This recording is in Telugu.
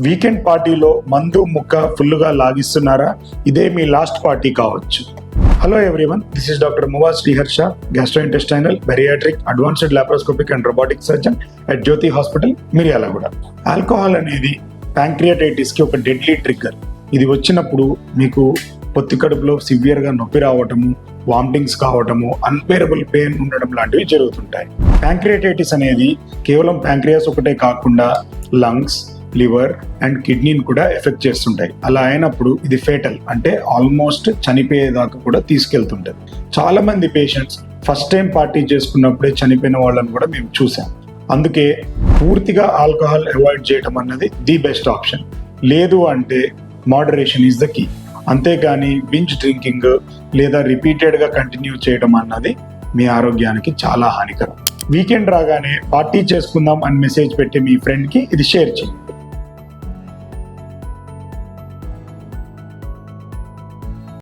వీకెండ్ పార్టీలో మందు ముక్క ఫుల్లుగా లాగిస్తున్నారా? ఇదే మీ లాస్ట్ పార్టీ కావచ్చు. Hello everyone, this is doctor Muaz Sriharsha, gastrointestinal, bariatric, advanced laparoscopic and robotic surgeon at Jyothi hospital, Miryalaguda. Alcohol అనేది ప్యాంక్రియాటైటిస్ కి ఒక డెడ్లీ ట్రిగ్గర్. ఇది వచ్చినప్పుడు మీకు పొత్తి కడుపులో సివియర్గా నొప్పి రావటము, వామిటింగ్స్ కావటము, అన్బేరబుల్ పెయిన్ ఉండడం లాంటివి జరుగుతుంటాయి. ప్యాంక్రియాటైటిస్ అనేది కేవలం ప్యాంక్రియాస్ ఒకటే కాకుండా లంగ్స్, లివర్ అండ్ కిడ్నీని కూడా ఎఫెక్ట్ చేస్తుంటాయి. అలా అయినప్పుడు ఇది ఫేటల్, అంటే ఆల్మోస్ట్ చనిపోయేదాకా కూడా తీసుకెళ్తుంటది. చాలా మంది పేషెంట్స్ ఫస్ట్ టైం పార్టీ చేసుకున్నప్పుడే చనిపోయిన వాళ్ళని కూడా మేము చూసాం. అందుకే పూర్తిగా ఆల్కహాల్ అవాయిడ్ చేయడం అన్నది ది బెస్ట్ ఆప్షన్. లేదు అంటే మోడరేషన్ ఈజ్ ద కీ. అంతేగాని బింజ్ డ్రింకింగ్ లేదా రిపీటెడ్గా కంటిన్యూ చేయడం అన్నది మీ ఆరోగ్యానికి చాలా హానికరం. వీకెండ్ రాగానే పార్టీ చేసుకుందాం అని మెసేజ్ పెట్టి మీ ఫ్రెండ్కి ఇది షేర్ చేయండి.